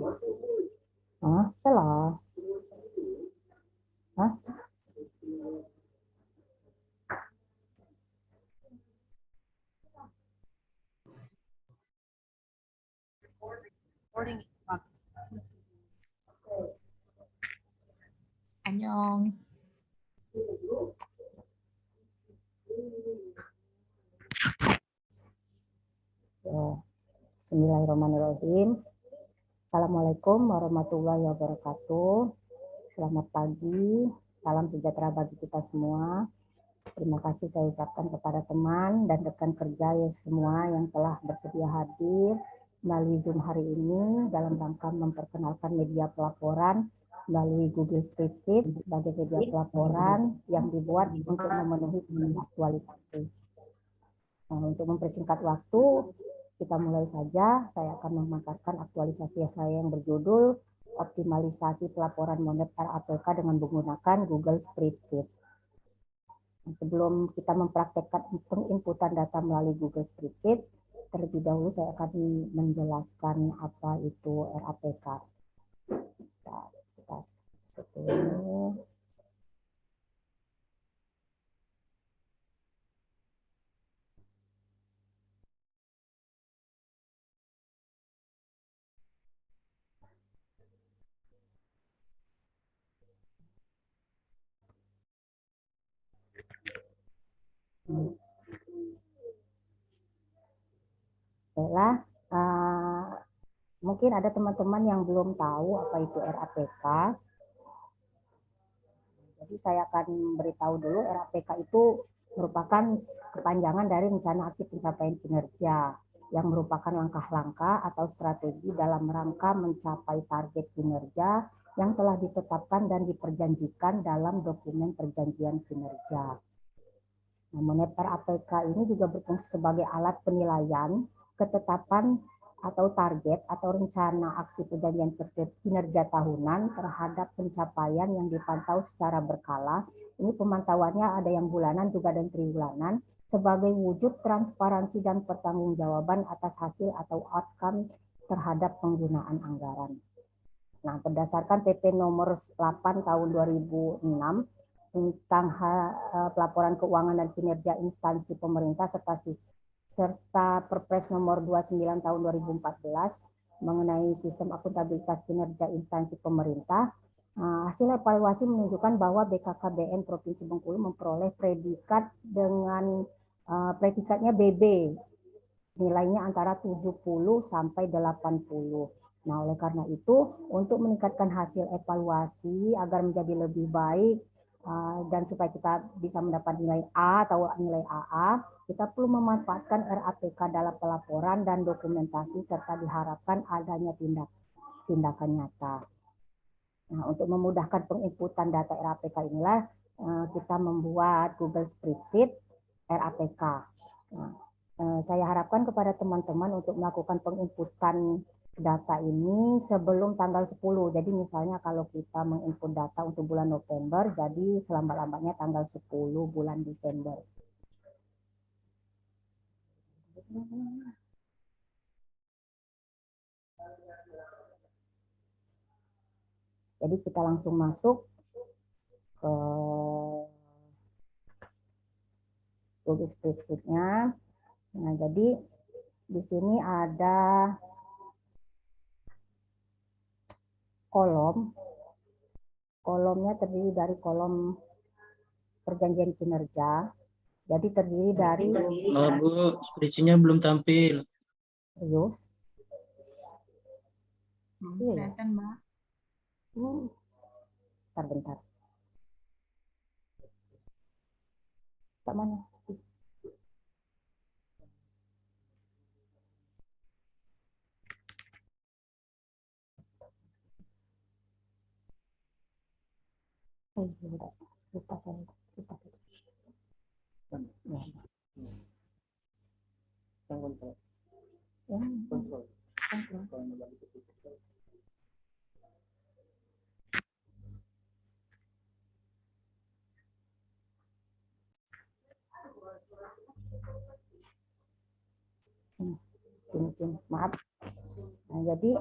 Hah? Salah. Hah? Annyeong. Bismillahirrahmanirrahim. Assalamualaikum warahmatullahi wabarakatuh. Selamat pagi, salam sejahtera bagi kita semua. Terima kasih saya ucapkan kepada teman dan rekan kerja ya semua yang telah bersedia hadir melalui Zoom hari ini dalam rangka memperkenalkan media pelaporan melalui Google Spreadsheet sebagai media pelaporan yang dibuat untuk memenuhi aktualisasi. Nah, untuk mempersingkat waktu, kita mulai saja. Saya akan memaparkan aktualisasi saya yang berjudul optimalisasi pelaporan moneter APK dengan menggunakan Google Spreadsheet. Sebelum kita mempraktekkan penginputan data melalui Google Spreadsheet, terlebih dahulu saya akan menjelaskan apa itu RAPK. Kita Baiklah, mungkin ada teman-teman yang belum tahu apa itu RAPK. Jadi saya akan beritahu dulu, RAPK itu merupakan kepanjangan dari rencana aksi pencapaian kinerja yang merupakan langkah-langkah atau strategi dalam rangka mencapai target kinerja yang telah ditetapkan dan diperjanjikan dalam dokumen perjanjian kinerja. Nah, moneter APK ini juga berfungsi sebagai alat penilaian ketetapan atau target atau rencana aksi perjanjian kinerja tahunan terhadap pencapaian yang dipantau secara berkala. Ini pemantauannya ada yang bulanan juga ada yang triwulanan sebagai wujud transparansi dan pertanggungjawaban atas hasil atau outcome terhadap penggunaan anggaran. Nah, berdasarkan PP nomor 8 tahun 2006 tentang pelaporan keuangan dan kinerja instansi pemerintah serta Perpres nomor 29 tahun 2014 mengenai sistem akuntabilitas kinerja instansi pemerintah, hasil evaluasi menunjukkan bahwa BKKBN Provinsi Bengkulu memperoleh predikat dengan predikatnya BB, nilainya antara 70 sampai 80. Nah, oleh karena itu, untuk meningkatkan hasil evaluasi agar menjadi lebih baik dan supaya kita bisa mendapat nilai A atau nilai AA, kita perlu memanfaatkan RAPK dalam pelaporan dan dokumentasi serta diharapkan adanya tindakan nyata. Nah, untuk memudahkan penginputan data RAPK inilah kita membuat Google Spreadsheet RAPK. Nah, saya harapkan kepada teman-teman untuk melakukan penginputan data ini sebelum tanggal 10. Jadi misalnya kalau kita menginput data untuk bulan November, jadi selambat-lambatnya tanggal 10 bulan Desember. Jadi kita langsung masuk ke Google Spreadsheet-nya. Nah, jadi di sini ada kolomnya terdiri dari kolom perjanjian kinerja. Jadi terdiri dari Bu, spreadsheet-nya belum tampil. serius. Kelihatan, Mbak. Bentar. Tak mana? Oh, lupa saya. Kontrol. Maaf. Nah, jadi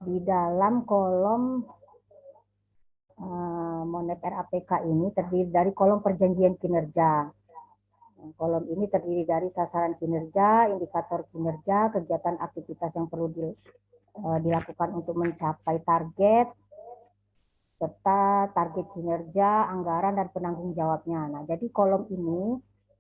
di dalam kolom Monep RAPK ini terdiri dari kolom perjanjian kinerja. Kolom ini terdiri dari sasaran kinerja, indikator kinerja, kegiatan aktivitas yang perlu dilakukan untuk mencapai target, serta target kinerja, anggaran, dan penanggung jawabnya. Nah, jadi kolom ini,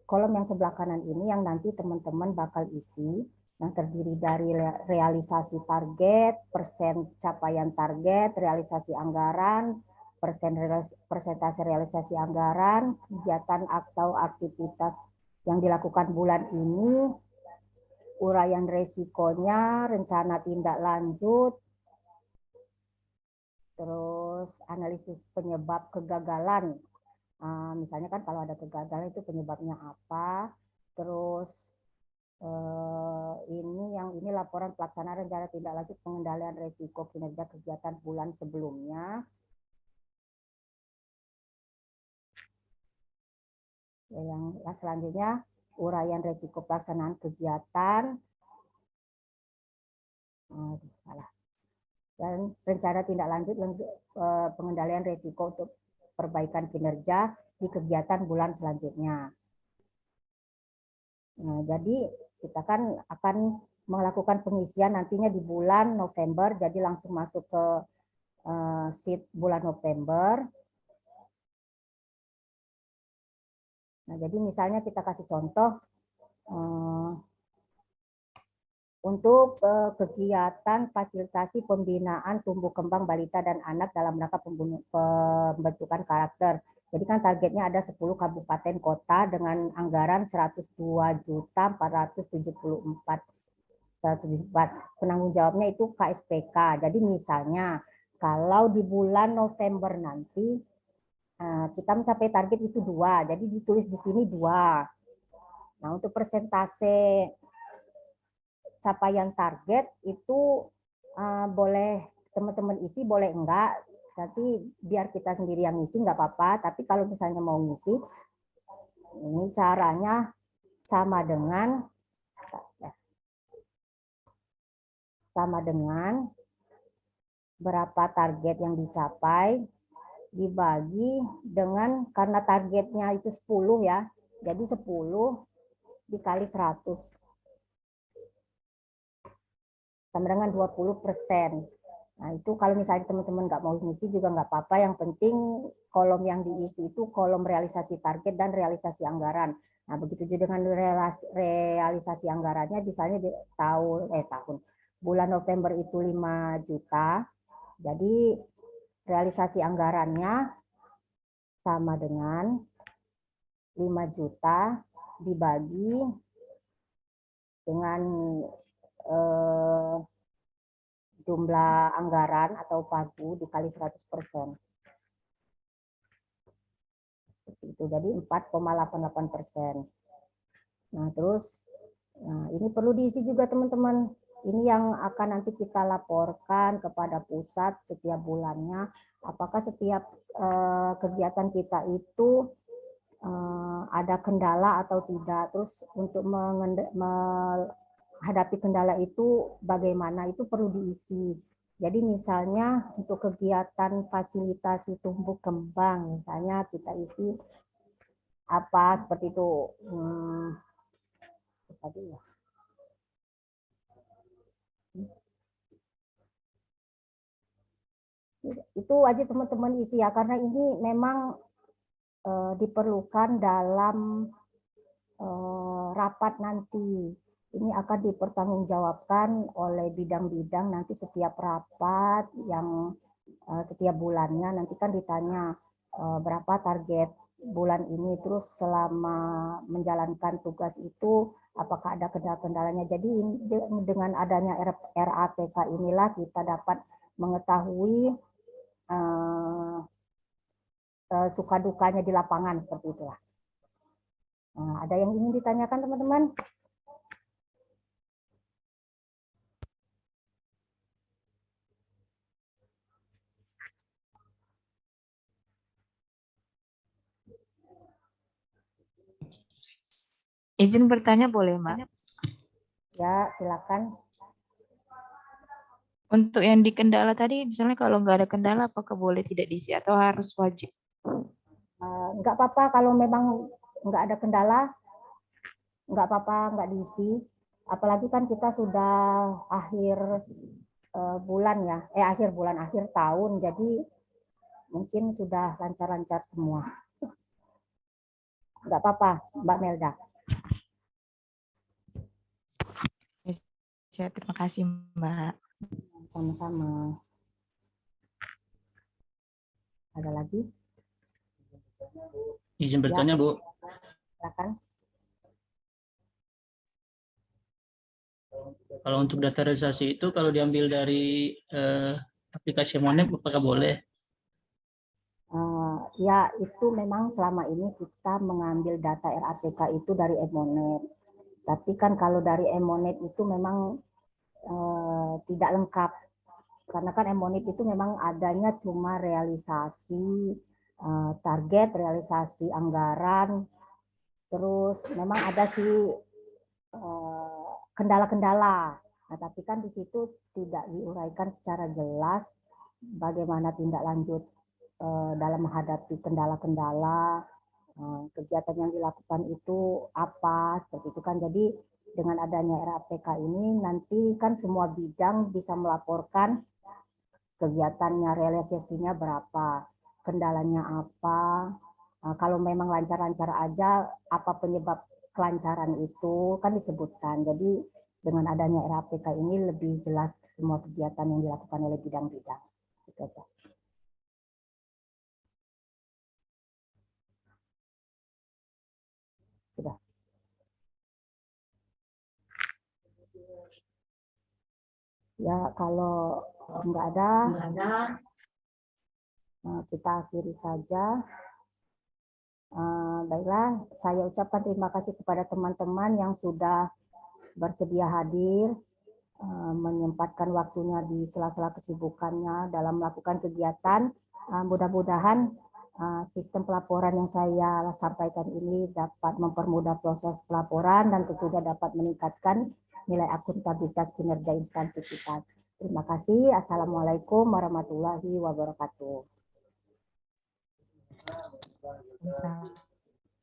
kolom yang sebelah kanan ini yang nanti teman-teman bakal isi, yang terdiri dari realisasi target, persen capaian target, realisasi anggaran, persentase realisasi anggaran, kegiatan atau aktivitas yang dilakukan bulan ini, uraian resikonya, rencana tindak lanjut, terus analisis penyebab kegagalan. Misalnya kan kalau ada kegagalan itu penyebabnya apa, terus ini laporan pelaksanaan rencana tindak lanjut pengendalian resiko kinerja kegiatan bulan sebelumnya. Yang selanjutnya uraian resiko pelaksanaan kegiatan, salah. Dan rencana tindak lanjut pengendalian resiko untuk perbaikan kinerja di kegiatan bulan selanjutnya. Nah, jadi kita kan akan melakukan pengisian nantinya di bulan November, jadi langsung masuk ke sheet bulan November. Nah, jadi misalnya kita kasih contoh untuk kegiatan fasilitasi pembinaan tumbuh kembang balita dan anak dalam rangka pembentukan karakter. Jadi kan targetnya ada 10 kabupaten kota dengan anggaran 102.474. Penanggung jawabnya itu KSPK. Jadi misalnya kalau di bulan November nanti kita mencapai target itu 2, jadi ditulis di sini 2. Nah, untuk persentase capaian target itu boleh teman-teman isi, boleh enggak. Nanti biar kita sendiri yang ngisi nggak apa-apa. Tapi kalau misalnya mau ngisi, ini caranya sama dengan berapa target yang dicapai dibagi dengan, karena targetnya itu 10 ya. Jadi 10 dikali 100 sama dengan 20%. Nah, itu kalau misalnya teman-teman nggak mau ngisi juga nggak apa-apa. Yang penting kolom yang diisi itu kolom realisasi target dan realisasi anggaran. Nah, begitu juga dengan realisasi anggarannya, misalnya di tahun bulan November itu 5 juta. Jadi realisasi anggarannya sama dengan 5 juta dibagi dengan jumlah anggaran atau pagu dikali 100%. Itu jadi 4,88%. Nah, terus ini perlu diisi juga teman-teman. Ini yang akan nanti kita laporkan kepada pusat setiap bulannya. Apakah setiap kegiatan kita itu ada kendala atau tidak. Terus untuk menghadapi kendala itu bagaimana, itu perlu diisi. Jadi misalnya untuk kegiatan fasilitasi tumbuh kembang, misalnya kita isi apa seperti itu. Itu wajib teman-teman isi ya, karena ini memang diperlukan dalam rapat nanti. Ini akan dipertanggungjawabkan oleh bidang-bidang nanti setiap rapat yang setiap bulannya. Nanti kan ditanya berapa target bulan ini, terus selama menjalankan tugas itu apakah ada kendala-kendalanya. Jadi dengan adanya RAPK inilah kita dapat mengetahui suka dukanya di lapangan, seperti itulah. Nah, ada yang ingin ditanyakan teman-teman? Izin bertanya boleh, Mbak? Ya, silakan. Untuk yang di Kendala tadi, misalnya kalau nggak ada kendala, apakah boleh tidak diisi atau harus wajib? Nggak apa-apa kalau memang nggak ada kendala, nggak apa-apa nggak diisi. Apalagi kan kita sudah akhir bulan ya, akhir bulan, akhir tahun, jadi mungkin sudah lancar-lancar semua. Nggak apa-apa, Mbak Melda. Ya, terima kasih, Mbak. Sama-sama. Ada lagi? Izin bertanya, Bu. Silakan. Kalau untuk data realisasi itu kalau diambil dari aplikasi Monep, apakah boleh? Ya, itu memang selama ini kita mengambil data RAPK itu dari Emonet. Tapi kan kalau dari Emonet itu memang tidak lengkap. Karena kan Emonet itu memang adanya cuma realisasi target, realisasi anggaran, terus memang ada sih kendala-kendala. Nah, tapi kan di situ tidak diuraikan secara jelas bagaimana tindak lanjut dalam menghadapi kendala-kendala, kegiatan yang dilakukan itu apa, seperti itu kan. Jadi dengan adanya RAPK ini nanti kan semua bidang bisa melaporkan kegiatannya, realisasinya berapa, kendalanya apa. Kalau memang lancar-lancar aja, apa penyebab kelancaran itu kan disebutkan. Jadi dengan adanya RAPK ini lebih jelas semua kegiatan yang dilakukan oleh bidang-bidang. Itu aja. Sudah. Ya, kalau nggak ada, kita akhiri saja. Baiklah, saya ucapkan terima kasih kepada teman-teman yang sudah bersedia hadir, menyempatkan waktunya di sela-sela kesibukannya dalam melakukan kegiatan. Mudah-mudahan sistem pelaporan yang saya sampaikan ini dapat mempermudah proses pelaporan dan tentunya dapat meningkatkan nilai akuntabilitas kinerja instansi kita. Terima kasih. Assalamualaikum warahmatullahi wabarakatuh. Terima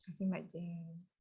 kasih, Mbak Jen.